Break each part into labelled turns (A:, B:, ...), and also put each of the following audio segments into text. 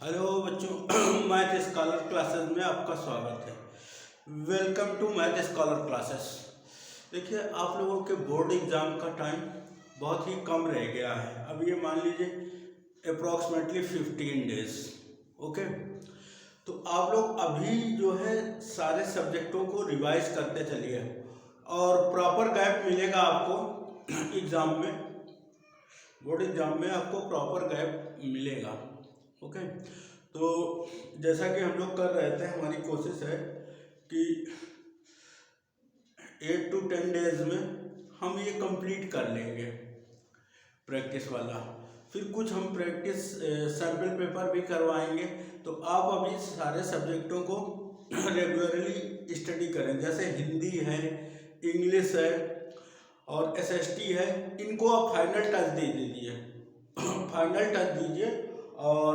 A: Hello बच्चों math Scholar classes में आपका स्वागत है। Welcome to Math Scholar classes. देखिए, आप लोगों के बोर्ड एग्ज़ाम का टाइम बहुत ही कम रह गया है। अब ये मान लीजिए अप्रॉक्सीमेटली 15 डेज। ओके, तो आप लोग अभी जो है सारे सब्जेक्टों को रिवाइज करते चलिए और प्रॉपर गैप मिलेगा आपको एग्ज़ाम में। बोर्ड एग्ज़ाम में आपको प्रॉपर गैप मिलेगा। ओके, तो जैसा कि हम लोग कर रहे थे, हमारी कोशिश है कि 8 to 10 डेज में हम ये कंप्लीट कर लेंगे प्रैक्टिस वाला। फिर कुछ हम प्रैक्टिस सैम्पल पेपर भी करवाएंगे। तो आप अभी सारे सब्जेक्टों को रेगुलरली स्टडी करें। जैसे हिंदी है, इंग्लिश है और एसएसटी है, इनको आप फाइनल टच दे दीजिए फाइनल टच दीजिए और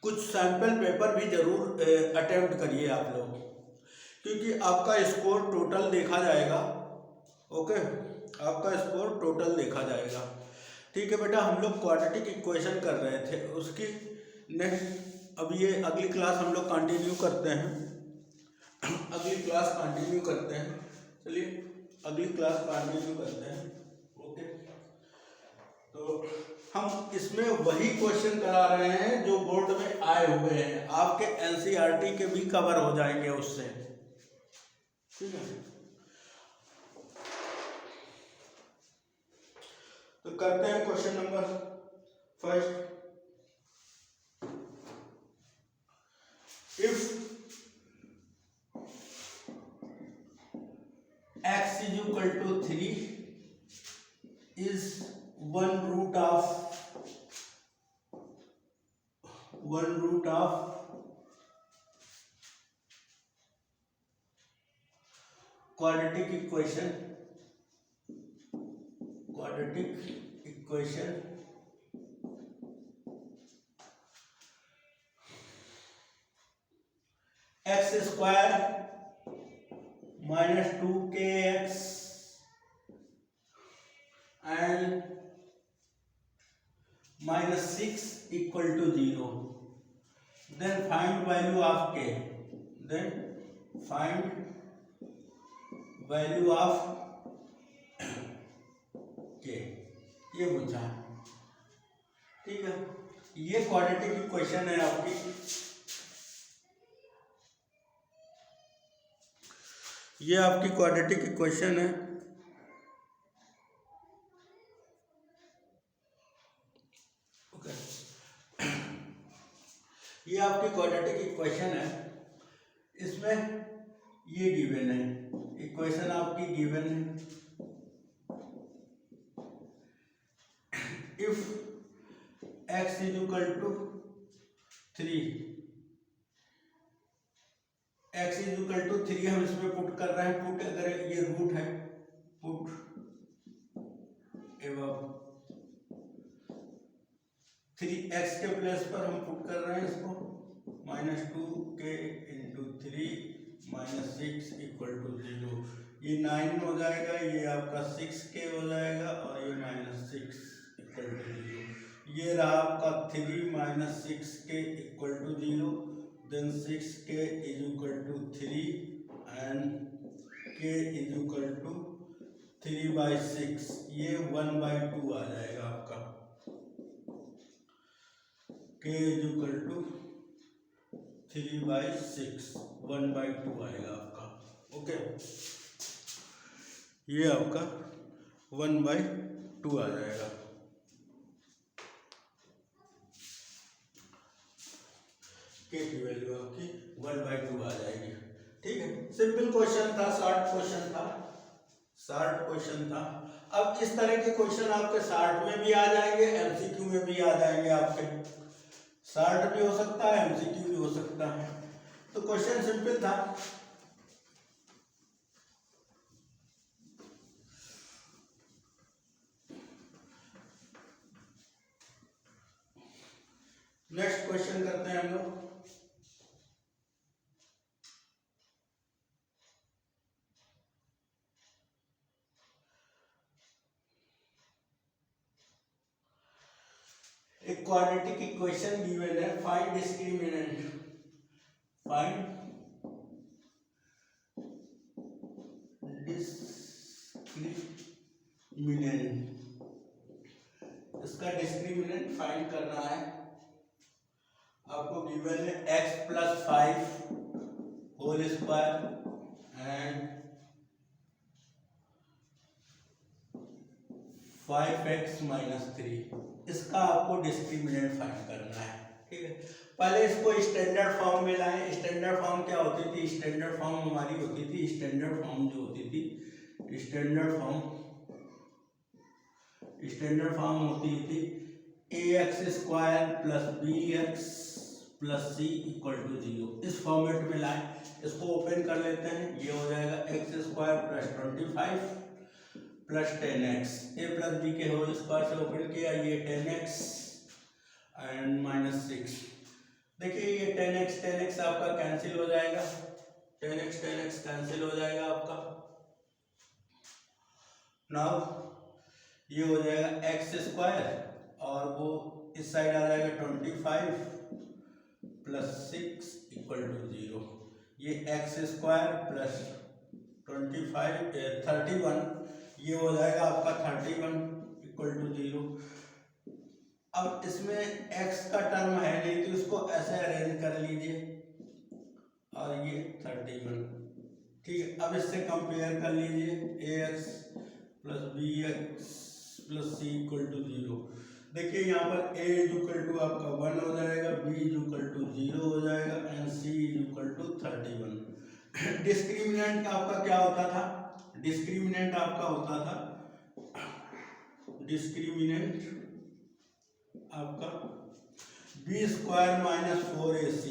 A: कुछ सैम्पल पेपर भी ज़रूर अटेम्प्ट करिए आप लोग, क्योंकि आपका स्कोर टोटल देखा जाएगा। ओके, आपका स्कोर टोटल देखा जाएगा। ठीक है बेटा, हम लोग क्वाड्रेटिक इक्वेशन कर रहे थे, उसकी नेक्स्ट अब ये अगली क्लास हम लोग कंटिन्यू करते हैं। अगली क्लास कंटिन्यू करते हैं। चलिए अगली क्लास कंटिन्यू करते हैं। ओके, तो हम इसमें वही क्वेश्चन करा रहे हैं जो बोर्ड में आए हुए हैं, आपके एनसीईआरटी के भी कवर हो जाएंगे उससे। ठीक है, तो करते हैं question number first. If x is equal to 3 is one root of quadratic equation x square minus 2kx and minus 6 equal to 0, then find value of k, ये पूछा है। ठीक है, ये क्वाड्रेटिक इक्वेशन है आपकी। ये आपकी क्वाड्रेटिक इक्वेशन है। ओके, ये आपकी क्वाड्रेटिक इक्वेशन है। इसमें ये गिवन है, इक्वेशन आपकी गिवन है। If x is equal to 3, x is equal to 3 हम इसमें पुट कर रहे हैं। पुट अगर ये रूट है, पुट एवं 3x के प्लेस पर हम पुट कर रहे हैं इसको -2k into 3 minus 6 equal to 0। ये 9 हो जाएगा, ये आपका 6k हो जाएगा और ये -6 इक्वल टू 0। ये रहा आपका 3 minus 6k equal to 0, then 6k is equal to 3 and k is equal to 3/6। ये 1/2 आ जाएगा आपका। k इज इक्वल टू 3/6, 1/2 आएगा आपका। ओके, ये आपका 1/2 आ जाएगा। के की वैल्यू आपकी 1/2 आ जाएगी। ठीक है, सिंपल क्वेश्चन था, शॉर्ट क्वेश्चन था। अब इस तरह के क्वेश्चन आपके शॉर्ट में भी आ जाएंगे, एमसीक्यू में भी आ जाएंगे। आपके शॉर्ट भी हो सकता है, एमसीक्यू भी हो सकता है। तो क्वेश्चन सिंपल था। नेक्स्ट क्वेश्चन करते हैं हम लोग। एक क्वाड्रेटिक इक्वेशन गिवन है, फाइंड डिस्क्रिमिनेंट, फाइंड डिस्क्रिमिनेंट, इसका डिस्क्रिमिनेंट फाइंड करना है। आपको गिवन है x+5 whole square and 5x-3, इसका आपको डिस्क्रिमिनेंट फाइंड करना है। ठीक है, पहले इसको स्टैंडर्ड फॉर्म में लाएं। स्टैंडर्ड फॉर्म क्या होती थी? स्टैंडर्ड फॉर्म हमारी होती थी, स्टैंडर्ड फॉर्म जो होती थी, स्टैंडर्ड फॉर्म होती थी ax² + bx + c = 0। इस फॉर्मेट में लाएं, इसको ओपन कर लेते हैं। ये हो जाएगा x² + 25 + 10x, a + b के होल स्क्वायर से ओपन किया, ये 10x एंड -6। देखिए ये 10x आपका कैंसिल हो जाएगा, 10x कैंसिल हो जाएगा आपका। नाउ ये हो जाएगा x² और वो इस साइड आ जाएगा 25 + 6 = 0। ये x² + 25 31, ये हो जाएगा आपका 31 = 0। अब इसमें x का टर्म है नहीं तो इसको ऐसे अरेंज कर लीजिए और ये 31। ठीक है, अब इससे कंपेयर कर लीजिए ax + bx + c = 0। देखिए यहाँ पर a = आपका 1 हो जाएगा, b = 0 हो जाएगा एंड c = 31। डिस्क्रिमिनेंट आपका क्या होता था? डिस्क्रिमिनेंट आपका होता था, डिस्क्रिमिनेंट आपका b² - 4ac,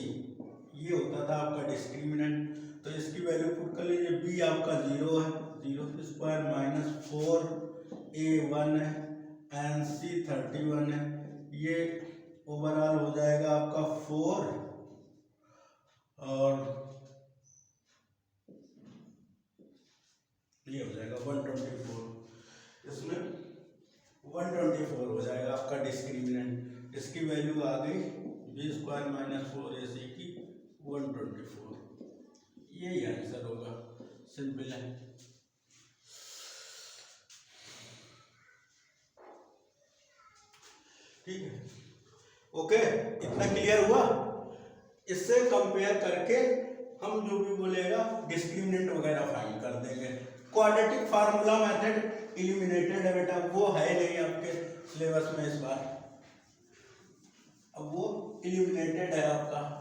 A: ये होता था आपका डिस्क्रिमिनेंट। तो इसकी वैल्यू पुट कर लीजिए, b आपका 0 है, 0² - 4a 1 है एंड c 31 है। ये ओवरऑल हो जाएगा आपका 4 और ये हो जाएगा 124। इसमें 124 हो जाएगा आपका डिस्क्रिमिनेंट। इसकी वैल्यू आ गई b² - 4ac की 124। यही आंसर होगा, सिंपल है। ठीक है, ओके, इतना क्लियर हुआ। इससे कंपेयर करके हम जो भी बोलेगा डिस्क्रिमिनेंट वगैरह फाइंड कर देंगे। क्वाड्रेटिक फार्मूला मेथड इलिमिनेटेड है बेटा, वो है नहीं आपके सिलेबस में इस बार, अब वो इलिमिनेटेड है आपका।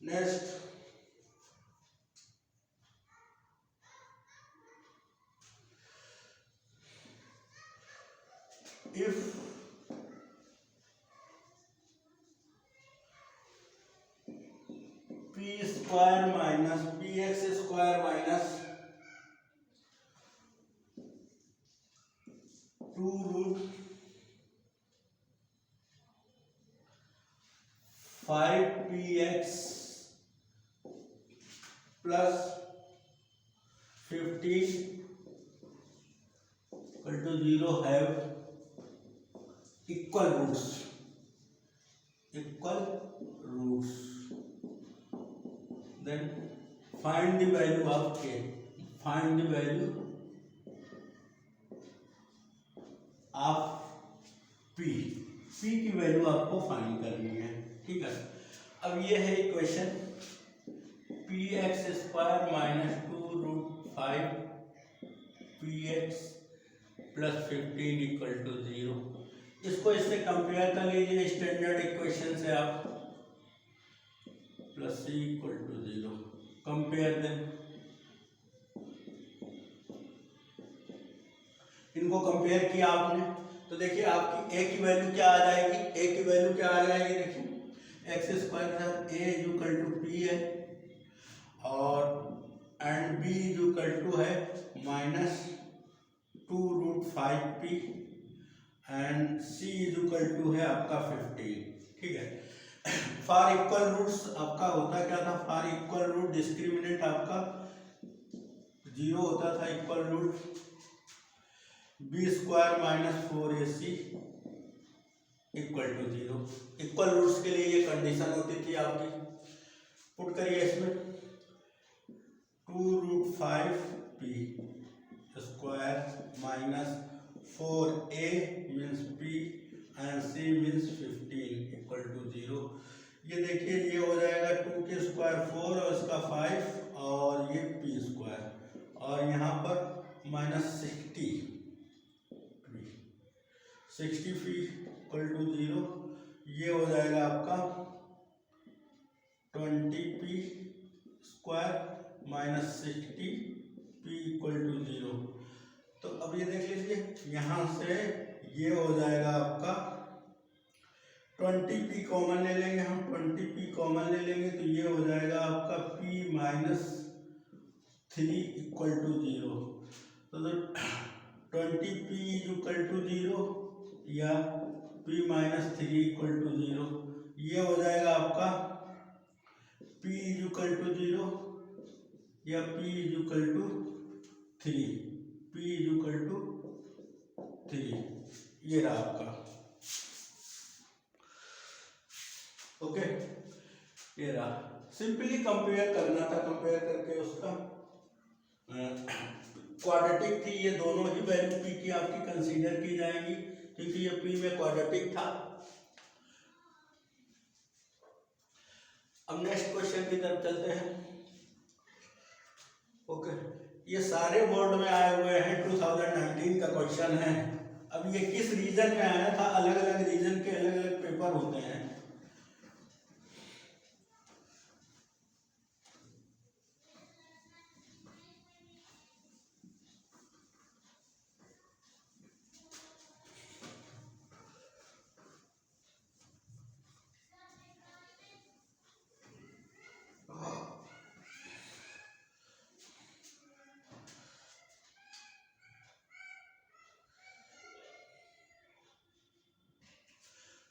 A: Next, if p² - px² - 2√5px + 15 = 0 have equal roots, then find the value of k, find the value of p की वैल्यू आपको फाइंड करनी है। ठीक है, अब ये है इक्वेशन px² - 2√5px + 15 = 0। इसको इससे कंपेयर कर लीजिए स्टैंडर्ड इक्वेशन से आप, + c = 0, कंपेयर दें। इनको कंपेयर किया आपने तो देखिए आपकी a की वैल्यू क्या आ जाएगी, देखिए x² a = p है और एंड b = है -2√5p एंड c = है आपका 15। ठीक है, फॉर इक्वल रूट्स आपका होता क्या था, फॉर इक्वल रूट डिस्क्रिमिनेंट आपका 0 होता था, equal root b² - 4ac equal to 0। Equal roots के लिए ये कंडीशन होती थी आपकी। पुट करिए इसमें 2√5p² - 4a means p and c means 15 equal to 0। ये देखिए ये हो जाएगा 2 के स्क्वायर 4 और इसका 5 और ये p² और यहाँ पर -60 इक्वल टू 0। ये हो जाएगा आपका 20p² - 60p इक्वल टू 0। तो अब ये देख लीजिए यहाँ से ये हो जाएगा आपका 20p कॉमन ले लेंगे हम, 20p कॉमन ले लेंगे तो ये हो जाएगा आपका p - 3 इक्वल टू 0। तो 20p इक्वल टू 0 या p - 3 इक्वल टू 0। ये हो जाएगा आपका p इक्वल टू 0 या p equal to 3, p equal to 3। ये रहा आपका, ओके। ये रहा, सिंपली कंपेयर करना था, कंपेयर करके उसका क्वाड्रेटिक थी, ये दोनों ही वैल्यू p की आपकी कंसीडर की जाएंगी क्योंकि ये p में क्वाड्रेटिक था। अब नेक्स्ट क्वेश्चन की तरफ चलते हैं, ओके। ये सारे बोर्ड में आए हुए हैं, 2019 का क्वेश्चन है। अब ये किस रीजन में आया था, अलग अलग रीजन के अलग अलग पेपर होते हैं।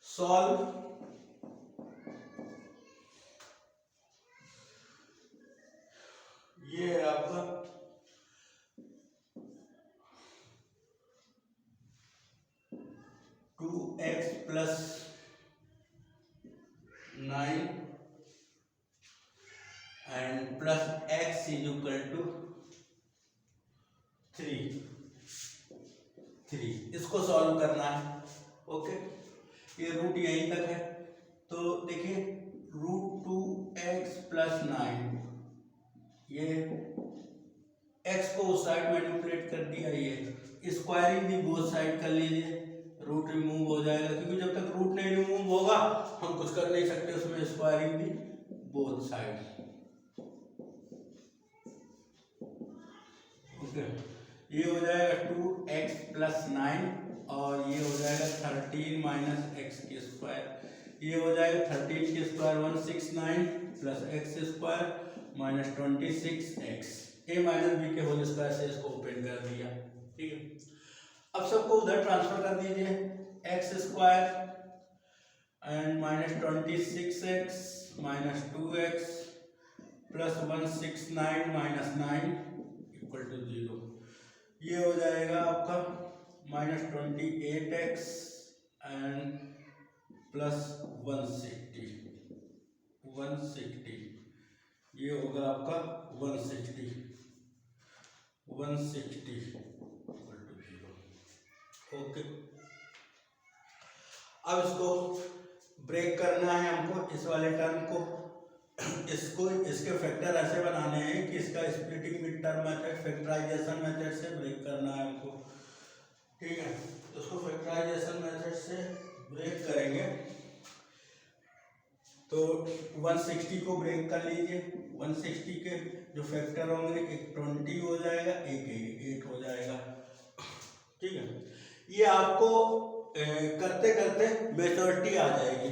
A: सॉल्व ये आपका 2x + 9 and plus x equal to 3, इसको सॉल्व करना है, ओके। ये रूट यहीं तक है, तो देखिए √2x + 9, ये x को उस साइड मैनिपुलेट कर दिया, ये स्क्वायरिंग दी बोथ साइड कर लीजिए, रूट रिमूव हो जाएगा क्योंकि जब तक रूट नहीं रिमूव होगा हम कुछ कर नहीं सकते उसमें, स्क्वायरिंग दी बोथ साइड, ओके। ये हो जाएगा 2x + 9 और ये हो जाएगा 13 - x², ये हो जाएगा 13 के square 169 + x² -26x, a - b के होल स्क्वायर से इसको ओपन कर दिया, ठीक है। अब सबको उधर ट्रांसफर कर दीजिए, x² and -26x -2x + 169 - 9 equal to 0। ये हो जाएगा आपका -28x एंड प्लस 160, ये होगा आपका 160 इक्वल टू 0, ओके। अब इसको ब्रेक करना है हमको, इस वाले टर्म को, इसको इसके फैक्टर ऐसे बनाने हैं कि इसका splitting mid term method, factorisation method से ब्रेक करना है हमको, ठीक है। तो उसको फैक्टराइजेशन मेथड से ब्रेक करेंगे तो 160 को ब्रेक कर लीजिए, 160 के जो फैक्टर होंगे, एक 20 हो जाएगा, एक 8 हो जाएगा, ठीक है। ये आपको करते करते मेजॉरिटी आ जाएगी,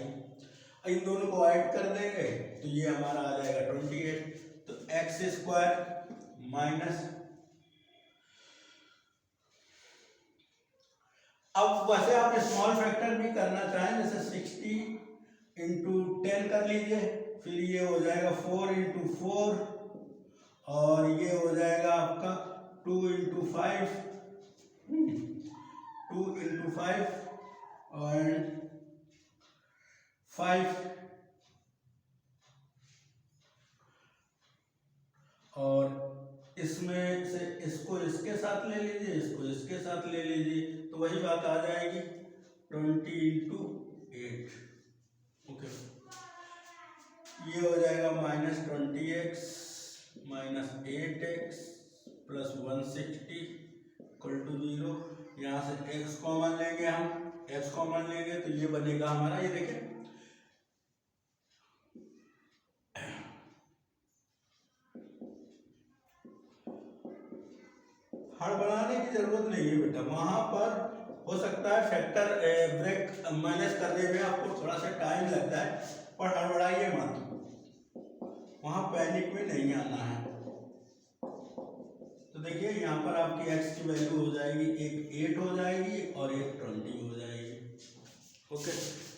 A: इन दोनों को ऐड कर देंगे तो ये हमारा आ जाएगा 28। तो x² माइनस, अब वैसे आप स्मॉल फैक्टर भी करना चाहें जैसे 60 इंटू 10 कर लीजिए, फिर ये हो जाएगा 4 इंटू 4, और ये हो जाएगा आपका 2 इंटू 5, 2 इंटू 5 और 5, और इसमें से इसको इसके साथ ले लीजिए, इसको इसके साथ ले लीजिए, तो वही बात आ जाएगी 20 इंटू 8। ओके, ये हो जाएगा -20x minus 8x plus 160 equal to 0। यहाँ से x कॉमन लेंगे, हम x कॉमन लेंगे तो ये बनेगा हमारा, ये देखें हड़बड़ाने की जरूरत नहीं है बेटा, वहां पर हो सकता है फैक्टर ब्रेक माइनस करने में आपको थोड़ा सा टाइम लगता है, पर हड़बड़ाइए मत, वहां पैनिक में नहीं आना है। तो देखिए यहाँ पर आपकी x की वैल्यू हो जाएगी, एक 8 हो जाएगी और एक 20 हो जाएगी। ओके,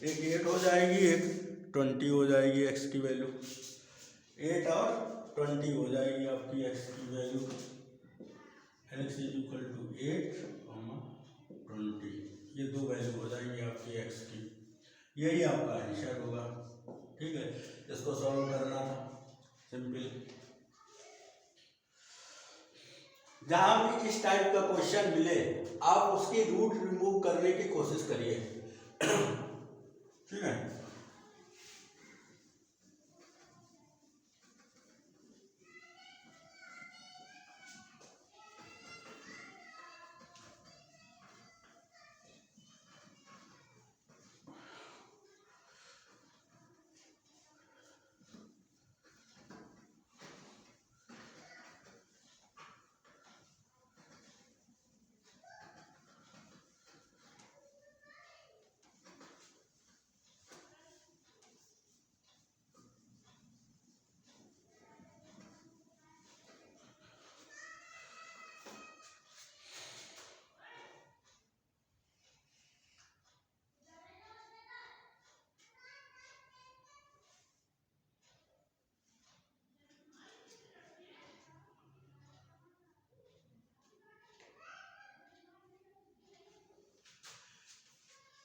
A: एक 8 हो जाएगी, एक 20 हो जाएगी, x की वैल्यू 8 और 20 हो जाएगी आपकी x की value. x is equal to 8, 20, ये दो वैल्यू हो जाएंगी आपकी x की, यही आपका आंसर होगा। ठीक है, इसको सॉल्व करना था सिंपल। जहां भी इस टाइप का क्वेश्चन मिले आप उसकी रूट रिमूव करने की कोशिश करिए। ठीक है,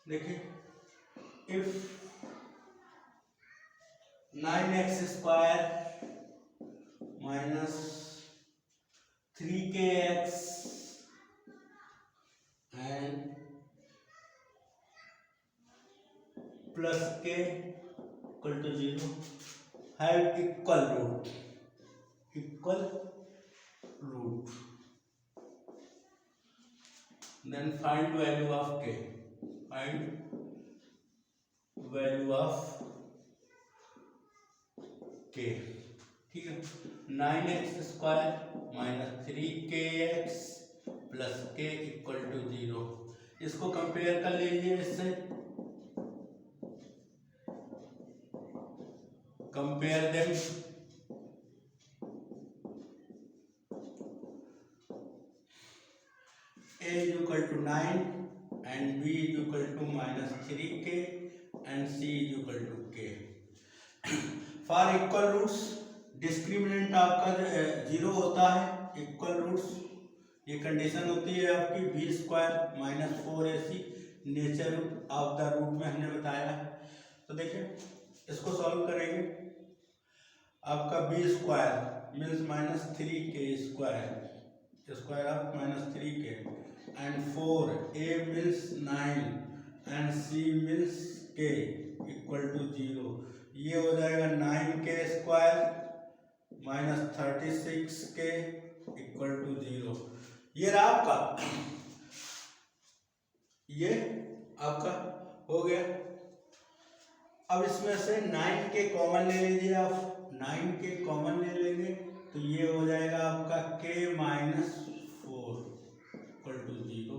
A: देखिए if 9x square minus 3kx and plus k equal to 0 have equal root, then find value of k, ठीक है। 9x square minus 3kx plus k equal to 0, इसको कंपेयर कर लीजिए इससे, compare them, a is equal to 9 and b is equal to minus 3k and c is equal to k। For equal roots discriminant आपका 0 होता है, equal roots ये condition होती है आपकी B square minus 4ac nature of the root में हमने बताया है। तो देखिए इसको सॉल्व करेंगे, आपका B square means minus 3k square of minus 3k and 4, a means 9 and c means k equal to 0, ये हो जाएगा 9k square minus 36k equal to 0। ये रहा आपका, ये आपका हो गया। अब इसमें से 9k कॉमन ले लीजिए आप, 9k कॉमन ले लेंगे तो ये हो जाएगा आपका k minus 4 equal to 0,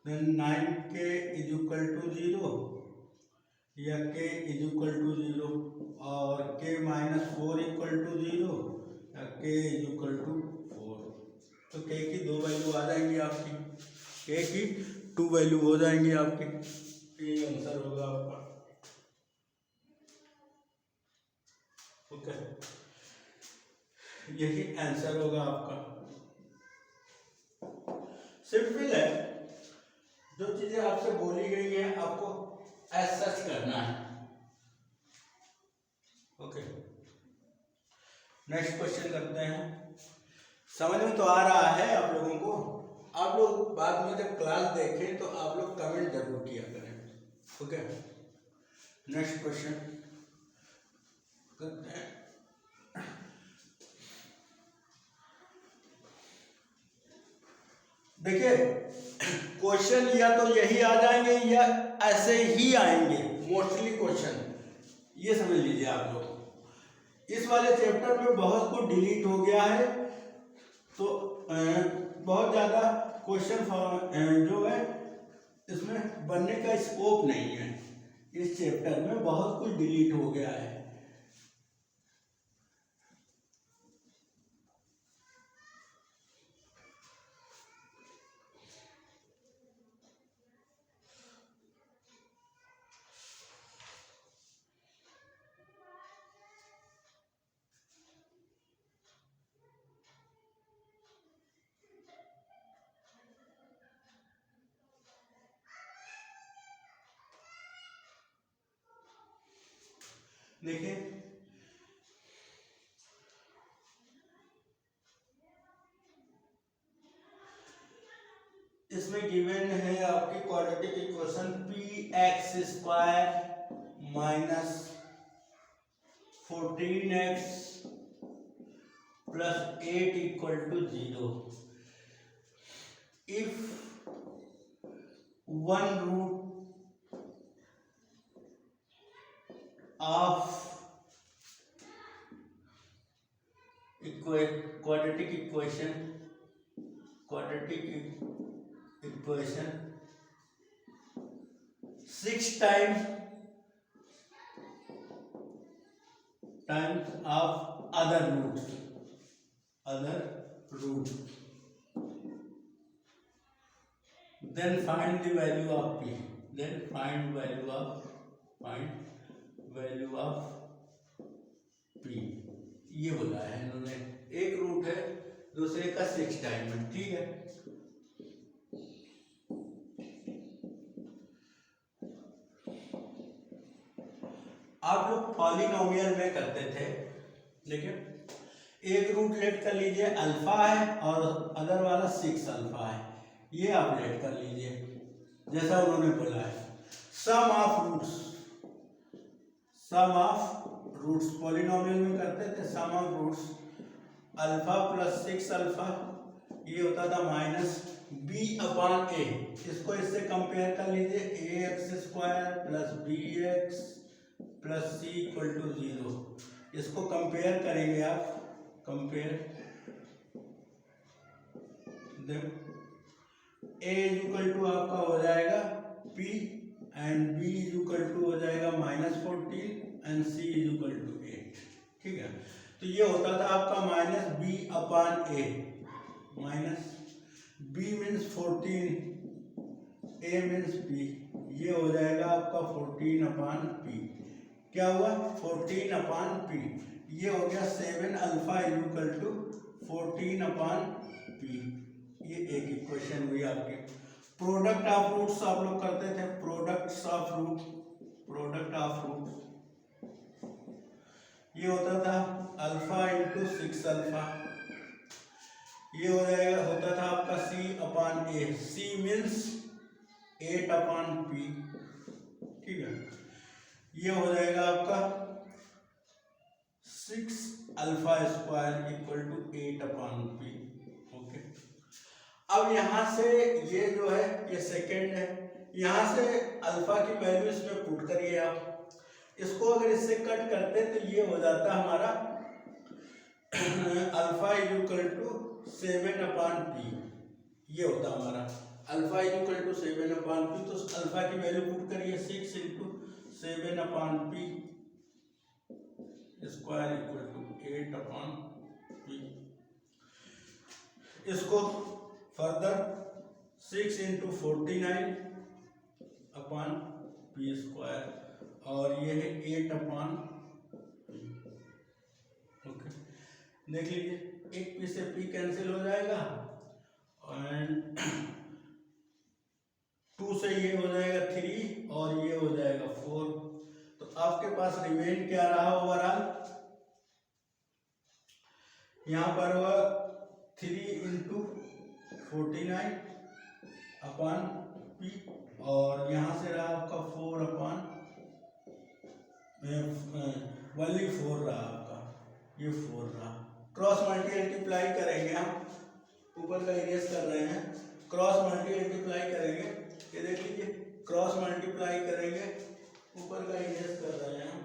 A: then 9k is equal to 0 या k इज इक्वल टू 0 और k माइनस 4 इक्वल टू 0 या k इज इक्वल टू 4। तो k की दो वैल्यू आ जाएंगी आपकी, k की 2 वैल्यू हो जाएंगी आपकी, ये आंसर होगा आपका। ओके, यही आंसर होगा आपका। सिंपल है, जो चीजें आपसे बोली गई हैं आपको एज सच करना है। ओके, नेक्स्ट क्वेश्चन करते हैं। समझ में तो आ रहा है आप लोगों को? आप लोग बाद में जब क्लास देखें तो आप लोग कमेंट जरूर किया करें। ओके, नेक्स्ट क्वेश्चन करते हैं। देखिए, क्वेश्चन या तो यही आ जाएंगे या ऐसे ही आएंगे मोस्टली क्वेश्चन, ये समझ लीजिए आप लोग। इस वाले चैप्टर में बहुत कुछ डिलीट हो गया है, तो बहुत ज़्यादा क्वेश्चन जो है इसमें बनने का स्कोप नहीं है। इस चैप्टर में बहुत कुछ डिलीट हो गया है। देखिए, इसमें गिवन है आपकी quadratic equation px² minus 14x plus 8 equal to 0 if one root of quadratic equation 6 times of other roots, then find the value of p, find value of p। ये बोला है इन्होंने, एक रूट है दूसरे का 6 टाइम है, ठीक है। आप लोग पॉलिनोमियल में करते थे, देखिए एक रूट लेट कर लीजिए अल्फा है और अदर वाला 6 अल्फा है, ये आप लेट कर लीजिए जैसा उन्होंने बोला है। सम ऑफ रूट्स पॉलिनोमियल में करते थे, sum of roots alpha plus 6 alpha ये होता था माइनस बी अपॉन ए। इसको इससे कंपेयर कर लीजिए, ax² plus bx plus C equal to 0। इसको कंपेयर करेंगे आप, कंपेयर a इक्वल टू आपका हो जाएगा p and b equal to हो जाएगा -14 एंड c इक्वल टू 8, ठीक है। तो ये होता था आपका minus B upon A, minus b means 14, a means p, ये हो जाएगा आपका 14 अपॉन p। क्या हुआ 14 अपॉन p, ये हो गया 7 alpha equal to 14 upon p। ये एक इक्वेशन हुई आपकी। प्रोडक्ट ऑफ रूट्स आप लोग करते थे, प्रोडक्ट ऑफ रूट ये होता था अल्फा इंटू 6 अल्फा, ये हो जाएगा होता था आपका c upon A, c means 8 upon p, ठीक है। ये हो जाएगा आपका 6 alpha square equal to 8 upon p, okay. अब यहाँ से ये जो है ये सेकेंड है, यहाँ से अल्फा की वैल्यू इसमें पुट करिए आप, इसको अगर इससे कट करते तो ये हो जाता हमारा alpha equal to 7 upon p, ये होता हमारा alpha equal to 7 upon p। तो अल्फा की वैल्यू पुट करिए 6 into 7 upon p square equal to 8 upon p। इसको further 6 into 49 upon p square और ये है 8 अपॉन p। देख लीजिए, एक पी से पी कैंसिल हो जाएगा एंड 2 से ये हो जाएगा 3 और ये हो जाएगा 4। तो आपके पास रिमेन क्या रहा ओवरऑल, यहाँ पर हुआ 3 इंटू 49 अपॉन पी, और यहाँ से रहा आपका 4 अपॉन वनली 4 रहा आपका, ये 4 रहा। क्रॉस मल्टीप्लाई करेंगे हम, ऊपर का इरेज कर रहे हैं, क्रॉस मल्टीप्लाई करेंगे, ये देख लीजिए क्रॉस मल्टीप्लाई करेंगे, ऊपर का इरेज कर रहे हैं हम।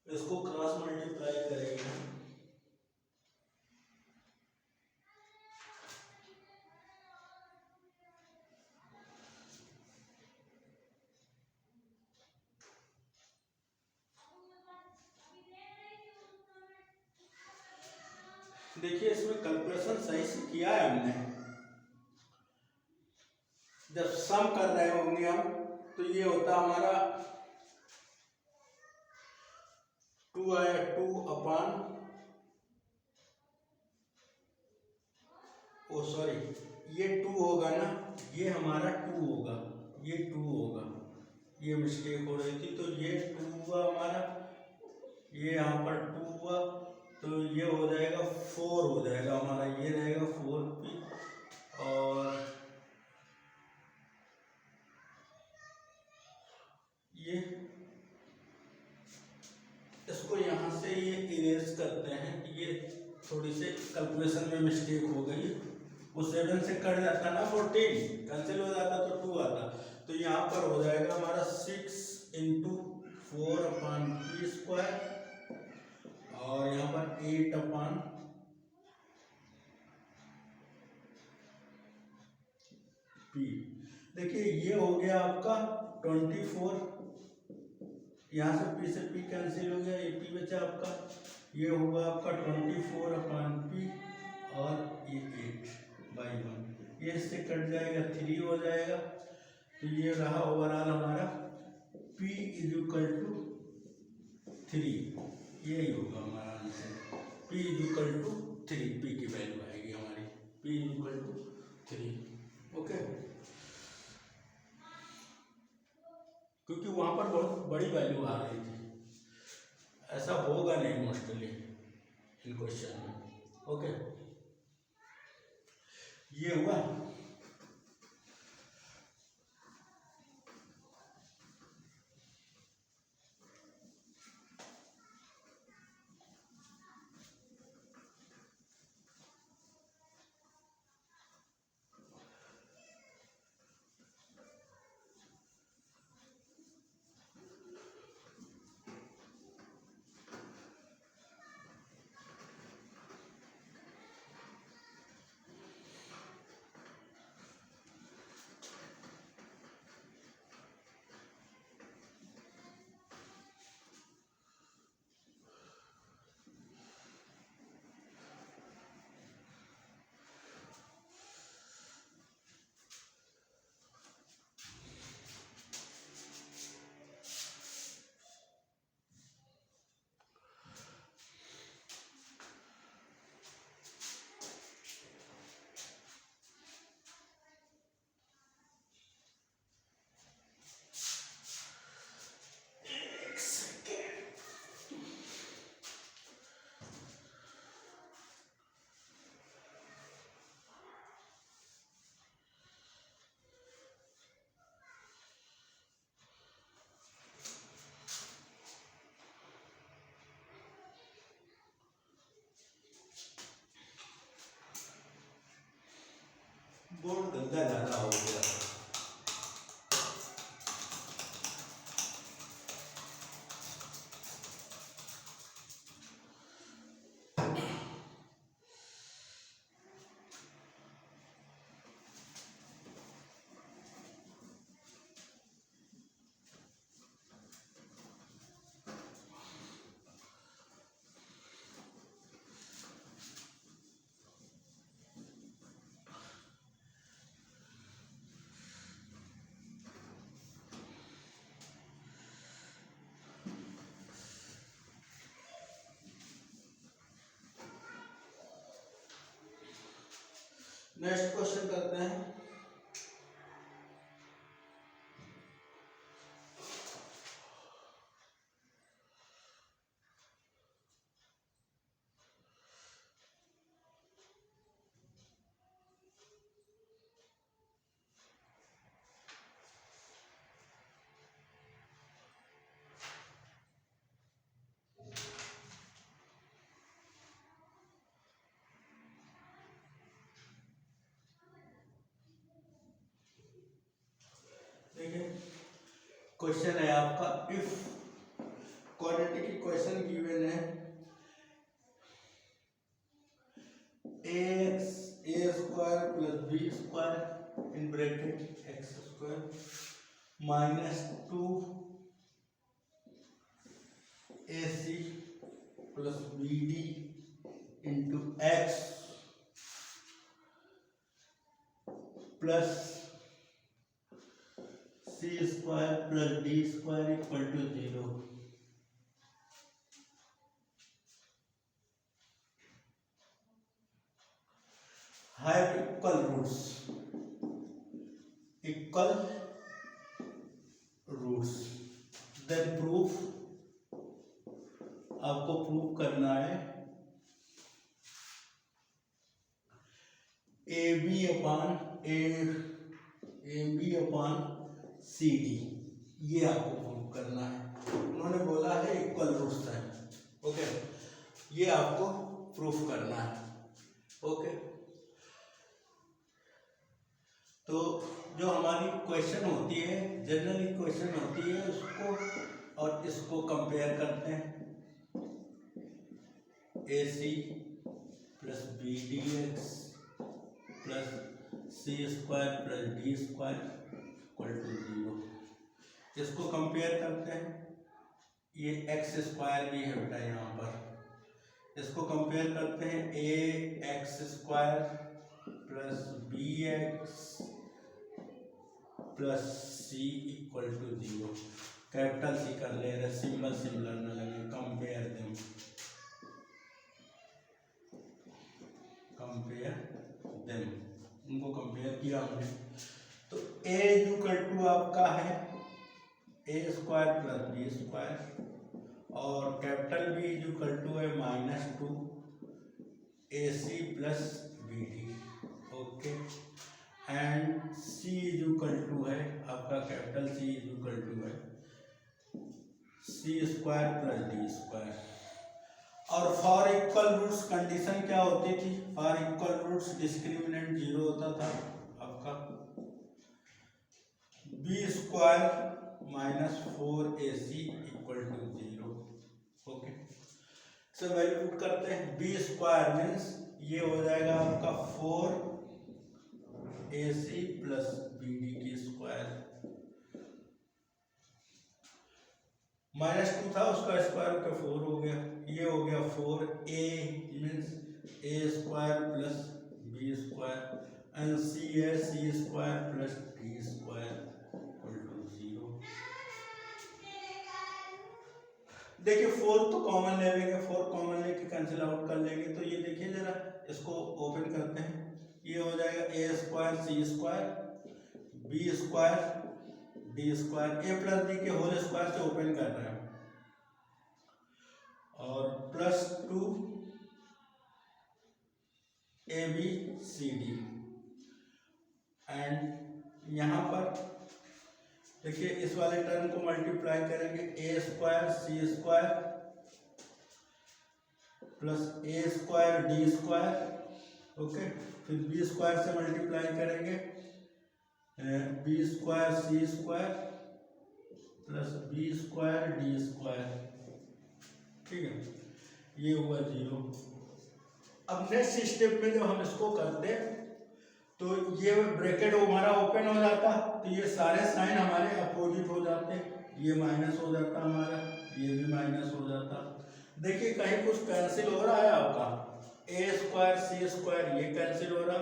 A: इसको क्रॉस मल्टीप्लाई करेंगे, देखिए इसमें कैलकुलेशन सही से किया है हमने। जब सम कर रहे होंगे हम तो ये होता हमारा 2 आया 2 अपॉन, ओ सॉरी ये 2 होगा ना, ये हमारा 2 होगा, ये 2 होगा, ये मिस्टेक हो रही थी, तो ये 2 हुआ हमारा, ये यहाँ पर 2 हुआ, तो ये हो जाएगा 4 हो जाएगा हमारा, ये रहेगा 4p, और ये इसको यहाँ से ये इरेज करते हैं, ये थोड़ी सी कैलकुलेशन में मिस्टेक हो गई, वो 7 से कट जाता ना, 14 कैंसिल हो जाता तो 2 आता, तो यहाँ पर हो जाएगा हमारा 6 इंटू 4 अपॉन पी स्क्वायर, और यहाँ पर 8 अपॉन पी। देखिए ये हो गया आपका 24, यहाँ से पी से पी कैंसिल हो गया, ये पी बचा आपका, ये होगा आपका 24 अपॉन पी, और ये 8/1, ये इससे कट जाएगा 3 हो जाएगा, तो ये रहा ओवरऑल हमारा p इक्वल टू 3, यही होगा हमारा answer, p equal to 3, p की वैल्यू आएगी हमारी p इक्वल टू 3। ओके, क्योंकि वहाँ पर बहुत बड़ी वैल्यू आ रही थी, ऐसा होगा नहीं मोस्टली इन क्वेश्चन में। ओके, ये हुआ। बोर्ड गंदा ज़्यादा हो गया। नेक्स्ट क्वेश्चन करते हैं। देखिए क्वेश्चन है आपका, इफ क्वाड्रेटिक इक्वेशन गिवन है ax a square plus b square in bracket x square minus 2 ac plus bd into x plus c square plus d square equal to 0। have equal roots then proof, आपको prove करना है AB upon CD, ये आपको prove करना है। उन्होंने बोला है इक्वल रूट्स है, ओके, ये आपको प्रूफ करना है, ओके। तो जो हमारी क्वेश्चन होती है, जनरल इक्वेशन होती है, उसको और इसको कंपेयर करते हैं। AC plus B D X plus C square plus D square equal to 0, इसको कंपेयर करते हैं। ये एक्स स्क्वायर भी है बेटा यहाँ पर, इसको कंपेयर करते हैं। A X square plus B X plus C equal to 0, capital C कर ले रहे, सिंबल सिमिलर न लगे, कंपेयर देम, उनको कंपेयर किया हमने। तो ए इक्वल टू आपका है A square plus B square और कैपिटल बी इक्वल टू है -2 AC plus B D, okay. And C equal to है आपका, कैपिटल C इक्वल टू है C square plus D square. और फॉर इक्वल रूट्स कंडीशन क्या होती थी? For equal roots discriminant 0 होता था आपका, B square -4AC equal to 0, okay. So value put करते हैं। बी स्क्वायर मीन्स ये हो जाएगा आपका 4AC प्लस BD की स्क्वायर, -2 था उसका स्क्वायर का 4 हो गया, ये हो गया 4A means A square plus B square and C है C square plus D square equal to 0। देखिए 4 तो कॉमन ले लेंगे, 4 कॉमन लेके कैंसिल आउट कर लेंगे। तो ये देखिए जरा, इसको ओपन करते हैं, ये हो जाएगा A square C square B square D square, A plus D के होल स्क्वायर से ओपन कर रहे हैं, और प्लस 2 ABCD एंड यहाँ पर देखिए इस वाले टर्म को मल्टीप्लाई करेंगे, A square C square plus A square D square, okay. फिर B स्क्वायर से मल्टीप्लाई करेंगे, B square C square plus B square D square, ठीक है, ये हुआ 0। अब नेक्स्ट स्टेप में जब हम इसको करते हैं तो ये ब्रैकेट हमारा ओपन हो जाता, तो ये सारे साइन हमारे अपोजिट हो जाते, ये माइनस हो जाता हमारा, ये भी माइनस हो जाता। देखिए कहीं कुछ कैंसिल हो रहा है आपका, A स्क्वायर C स्क्वायर ये कैंसिल हो रहा,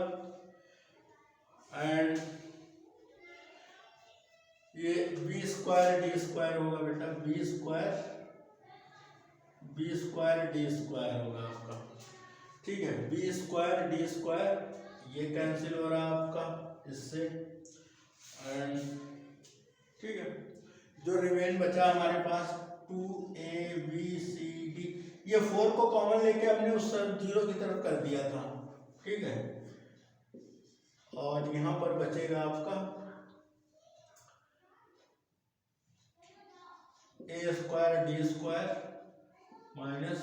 A: एंड ये B स्क्वायर D स्क्वायर होगा बेटा, B स्क्वायर D स्क्वायर होगा आपका, ठीक है। B स्क्वायर D स्क्वायर ये कैंसिल हो रहा है आपका इससे, एंड ठीक है। जो रिमेन बचा हमारे पास 2ABCD, ये 4 को कॉमन लेके हमने उस 0 की तरफ कर दिया था, ठीक है। और यहाँ पर बचेगा आपका A² D² माइनस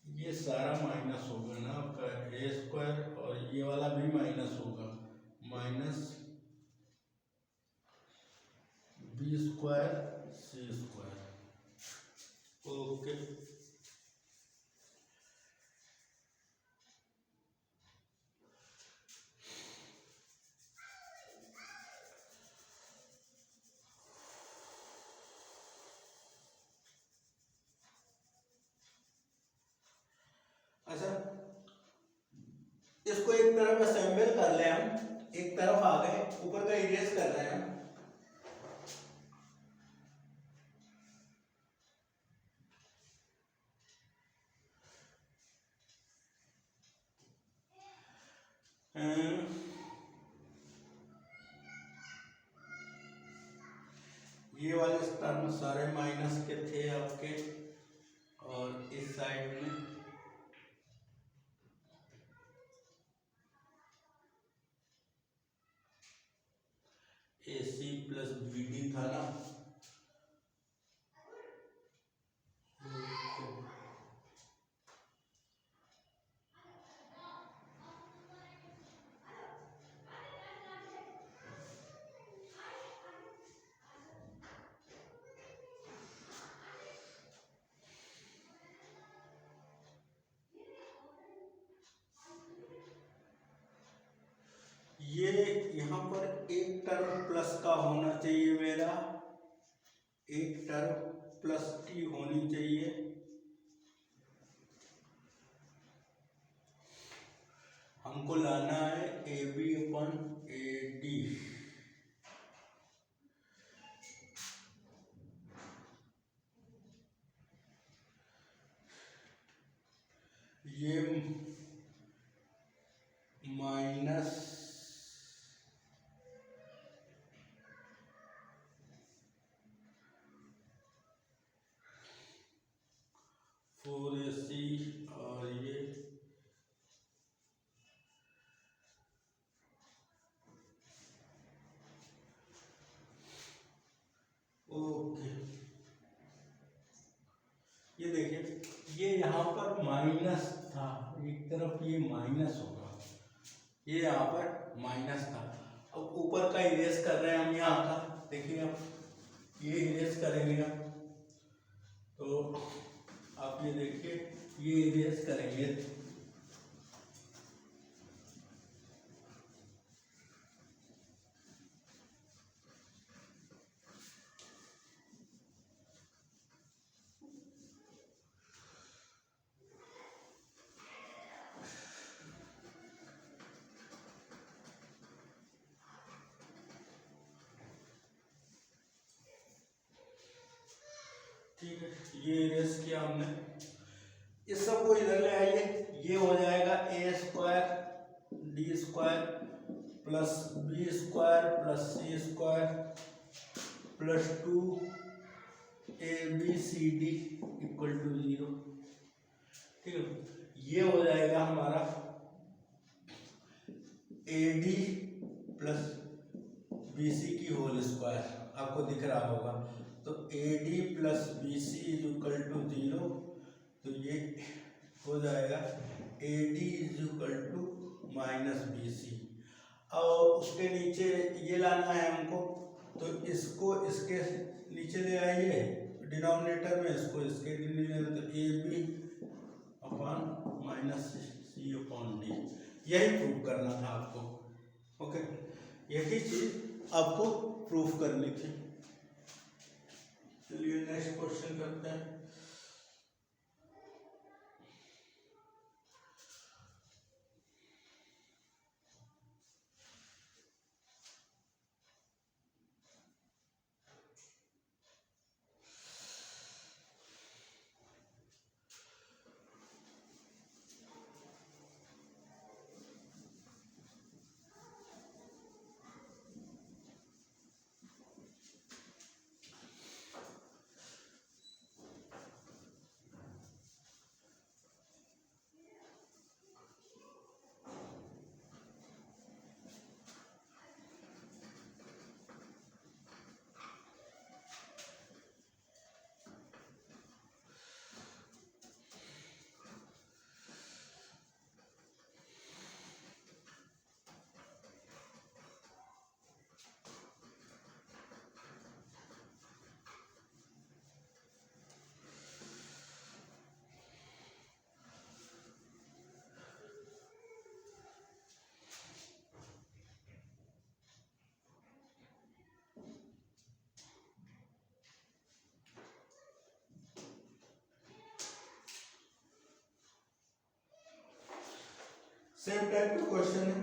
A: ये सारा माइनस होगा ना आपका A² और ये वाला भी माइनस होगा, माइनस B² C²। ओके, अच्छा इसको एक तरफ असेंबल कर ले हम, एक तरफ आ गए, ऊपर का इरेज कर रहे हैं हम। ये वाले टर्म सारे माइनस के थे आपके, और इस साइड में AC प्लस BD था ना, ये यहाँ पर एक टर्म प्लस का होना चाहिए मेरा, एक टर्म प्लस की होनी चाहिए, हमको लाना है AB/AD। ये माइनस AC और ये ओके। ये देखिए, ये यहाँ पर माइनस था, एक तरफ ये माइनस होगा, ये यहाँ पर माइनस था। अब ऊपर का इरेज कर रहे हैं हम, यहाँ का देखिए आप, ये इरेज करेंगे आप, तो आप ये देखिए ये इरेज करेंगे, ठीक है। ये इरेज किया हमने, इस सब को इधर ले आइए, ये हो जाएगा A² D² plus B² plus C² plus 2ABCD equal to 0, ठीक है। ये हो जाएगा हमारा AD प्लस BC की होल स्क्वायर, आपको दिख रहा होगा, तो AD plus BC is equal to 0, तो ये हो जाएगा AD is equal to minus BC। और उसके नीचे ये लाना है हमको, तो इसको इसके नीचे ले आइए डिनोमिनेटर में, इसको इसके डिनोमिनेटर, तो AB माइनस C/D, यही प्रूव करना था आपको, ओके। यही चीज आपको प्रूफ करनी थी। चलिए नेक्स्ट क्वेश्चन करते हैं। सेम टाइप का क्वेश्चन है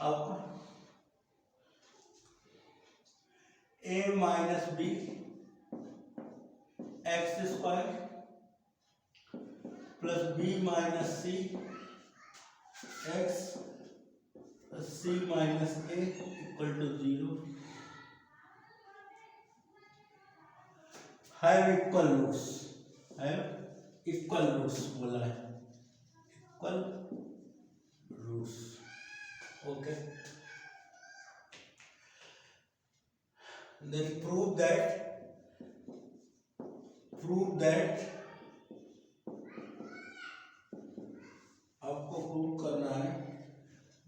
A: आपका a minus b x square plus b minus c x c minus a equal to 0 have equal roots बोला है, equal roots. Okay, then prove that आपको प्रूव करना है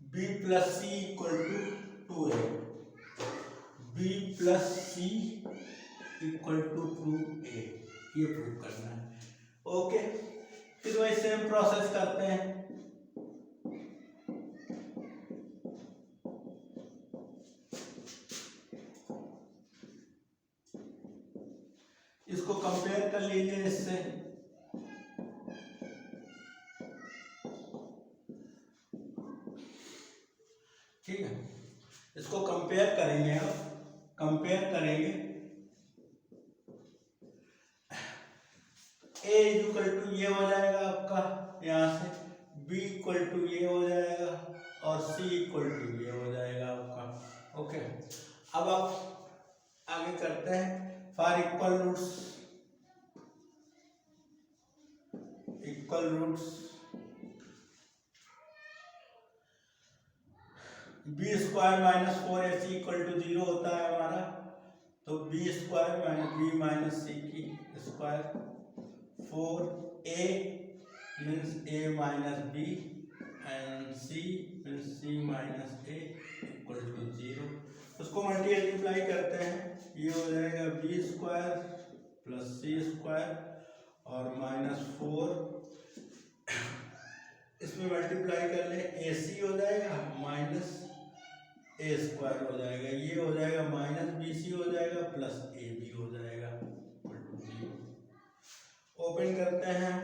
A: b plus C equal to 2a, b plus C equal to 2a, ये prove करना है। Okay, फिर वही सेम प्रोसेस करते हैं। इसको कंपेयर कर लीजिए इससे, ठीक है। इसको कंपेयर करेंगे, आप कंपेयर करेंगे a इक्वल टू ये हो जाएगा आपका, यहाँ से b इक्वल टू ये हो जाएगा और c इक्वल टू ये हो जाएगा आपका। ओके, अब आप आगे करते हैं for equal roots B square minus 4ac equal to 0 होता है हमारा, तो B square minus B minus C की square, 4a means a minus b and c means c minus a equal to 0। उसको मल्टीप्लाई करते हैं, ये हो जाएगा B square plus C square और माइनस 4, इसमें मल्टीप्लाई कर ले ac हो जाएगा माइनस ए स्क्वायर हो जाएगा, ये हो जाएगा माइनस बी सी हो जाएगा प्लस ए बी हो जाएगा। ओपन करते हैं,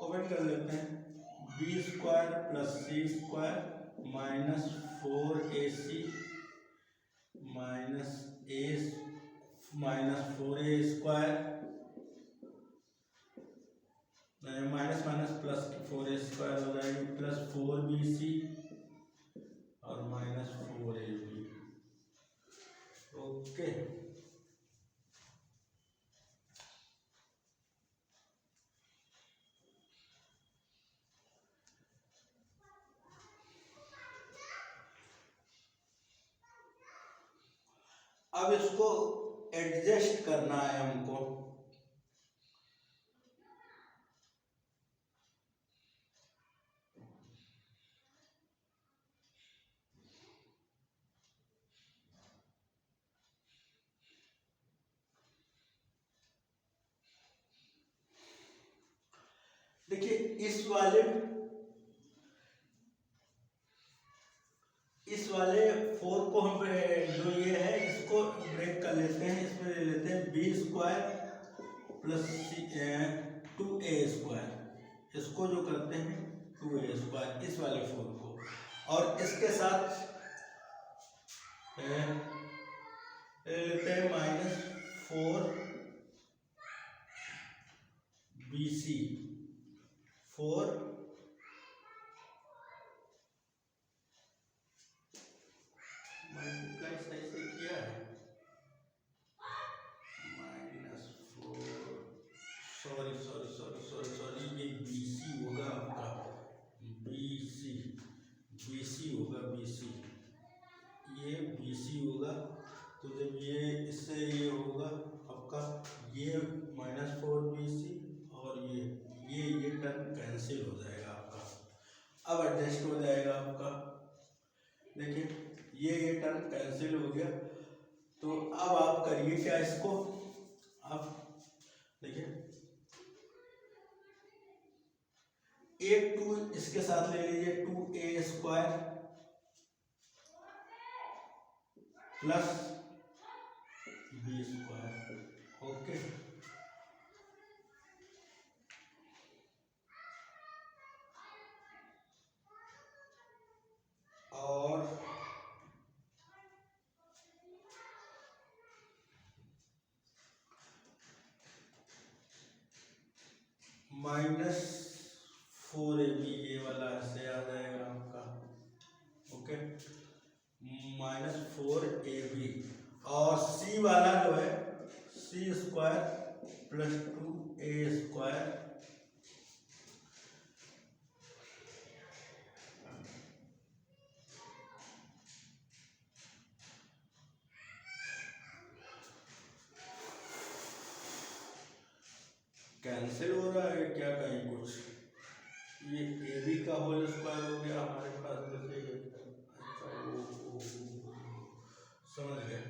A: ओपन कर लेते हैं, B square plus C square minus 4ac minus 4a square minus minus plus 4a square हो जाएगी प्लस 4bc और माइनस 4ab। ओके, अब इसको एडजस्ट करना है हमको, देखिए इस वाले 4 को हम जो ये है इसको ब्रेक कर लेते हैं, इसमें ले लेते हैं B square plus 2a square, इसको जो करते हैं 2a स्क्वायर इस वाले 4 को, और इसके साथ ले लेते हैं माइनस 4bc, 4 मल्टीप्लाई सही से किया है, माइनस 4 सॉरी ये bc होगा आपका, bc होगा, ये bc होगा, तो जब ये इससे ये होगा आपका, ये माइनस 4bc और ये टर्म कैंसिल हो जाएगा आपका। अब एडजस्ट हो जाएगा आपका, देखिए ये टर्म कैंसिल हो गया, तो अब आप करिए क्या, इसको आप देखिए एक 2 इसके साथ ले लीजिए, 2a² प्लस b²। ओके, और -4ab ये वाला ऐसे आ जाएगा आपका। ओके, -4ab और c वाला जो है c² प्लस 2a²। कैंसिल हो रहा है क्या कहीं कुछ? ये ए बी का होल स्क्वायर हो गया हमारे पास में से। अच्छा, वो समझ गए,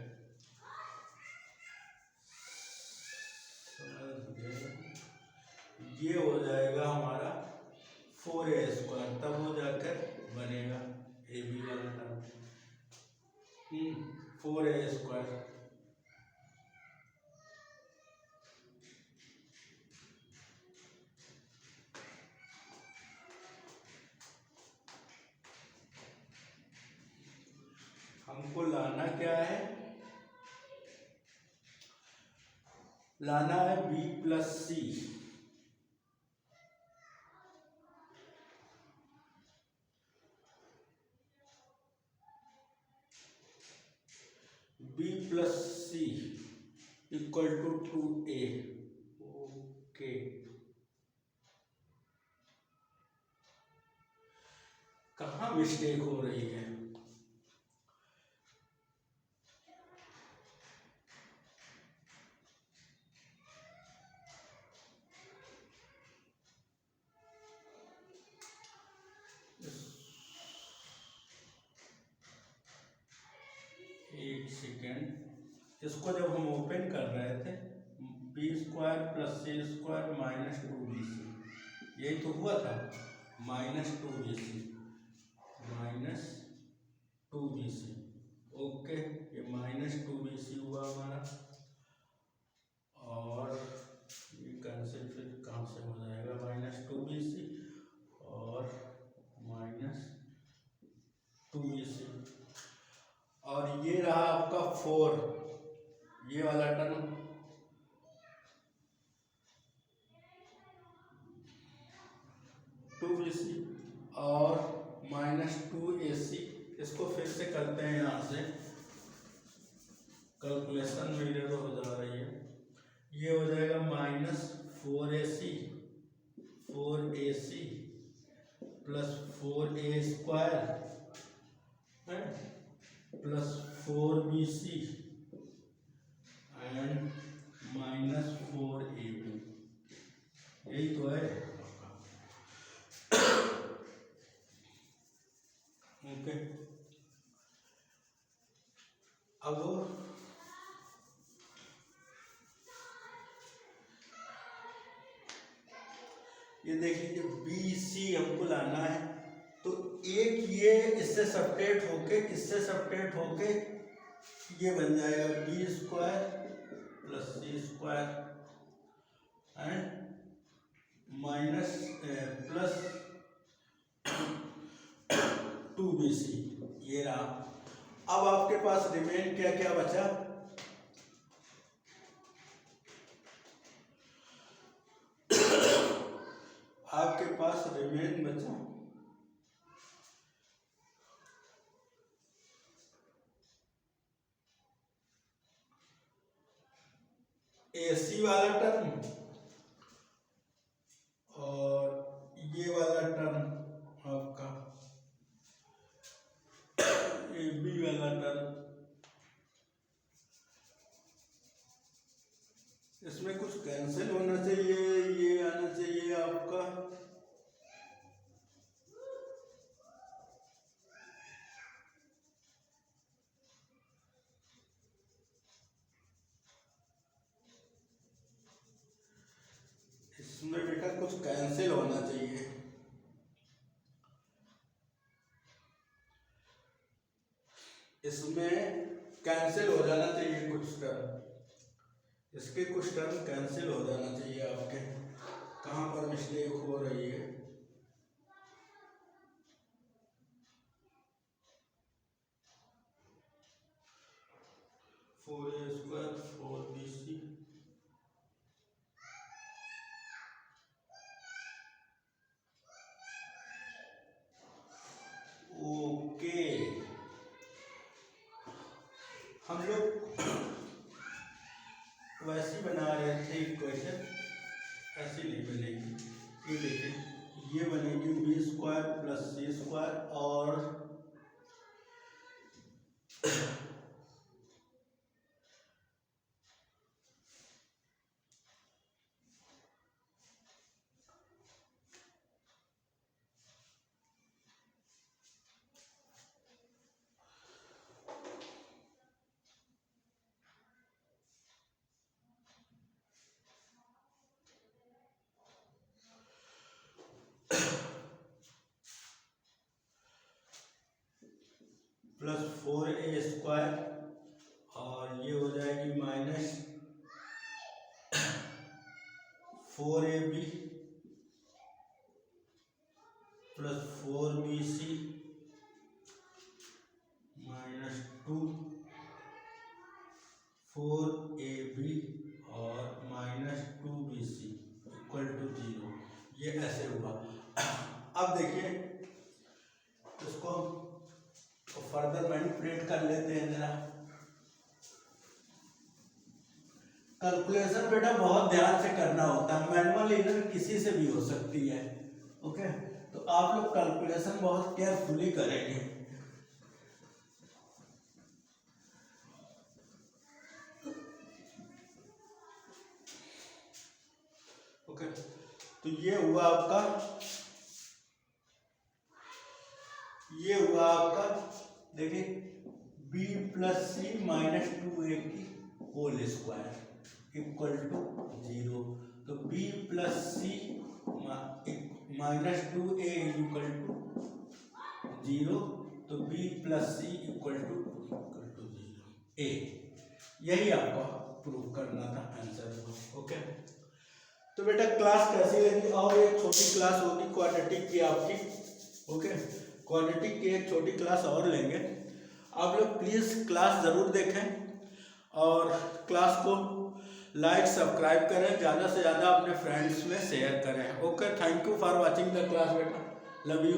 A: समझ गए। ये हो जाएगा हमारा 4a², तब हो जाकर बनेगा ए बी वाला टर्म 4a²। हमको लाना क्या है? लाना है b plus c। b plus c equal to 2a। Okay, कहाँ मिस्टेक हो रही है? एक सेकेंड, इसको जब हम ओपन कर रहे थे b² plus c² minus 2bc, यही तो हुआ था, -2bc माइनस 2bc। ओके, ये -2bc हुआ हमारा, और ये कैंसिल फिर कहाँ से हो जाएगा? -2bc और -2bc, और ये रहा आपका 4, ये वाला टर्म 2bc और -2ac। इसको फिर से करते हैं, यहाँ से कैलकुलेशन मेरे तो हो जा रही है। ये हो जाएगा -4ac plus 4a² plus 4bc and -4ab। यही तो है। ओके, अब ये देख लीजिए, बी सी हमको लाना है, तो एक ये इससे सब्ट्रैक्ट होके ये बन जाएगा b² plus c² and minus plus 2bc। ये रहा। अब आपके पास रिमेन क्या क्या बचा? आपके पास रिमेन बचा AC वाला टर्म और ये वाला टर्म आपका AB वाला टर्म। इसमें कुछ कैंसिल होना चाहिए, ये आना चाहिए आपका इसमें बेटा कुछ कैंसिल होना चाहिए। इसमें कैंसिल हो जाना चाहिए कुछ टर्म, इसके कुछ टर्म कैंसिल हो जाना चाहिए आपके। कहाँ पर मिस्टेक हो रही है? फोर ए स्क्वायर 4bc ओके। हम लोग वैसे बना रहे थे इक्वेशन, ऐसी नहीं बनेगी। ये देखिए ये बनेगी B square plus C square और प्लस 4a स्क्वायर और ये हो जाएगी minus 4ab plus 4bc minus 2 4ab और माइनस 2bc इक्वल टू 0। ये ऐसे हुआ। अब देखिए इसको फर्दर मैनिपुलेट कर लेते हैं जरा। कैलकुलेशन बेटा बहुत ध्यान से करना होता है, मैनुअल एरर किसी से भी हो सकती है। ओके, तो आप लोग कैलकुलेशन बहुत केयरफुली करेंगे। ओके, तो ये हुआ आपका देखिए b plus c minus 2a की होल स्क्वायर इक्वल टू 0। तो b plus c minus 2a equal to 0, तो b plus C equal to 0 a। यही आपको प्रूव करना था आंसर को। ओके, तो बेटा क्लास कैसी लगी? और एक छोटी क्लास होगी क्वाड्रेटिक की आपकी। ओके, क्वाड्रेटिक की एक छोटी क्लास और लेंगे। आप लोग प्लीज़ क्लास ज़रूर देखें और क्लास को लाइक सब्सक्राइब करें, ज़्यादा से ज़्यादा अपने फ्रेंड्स में शेयर करें। Okay, thank you for watching the class बेटा, लव यू।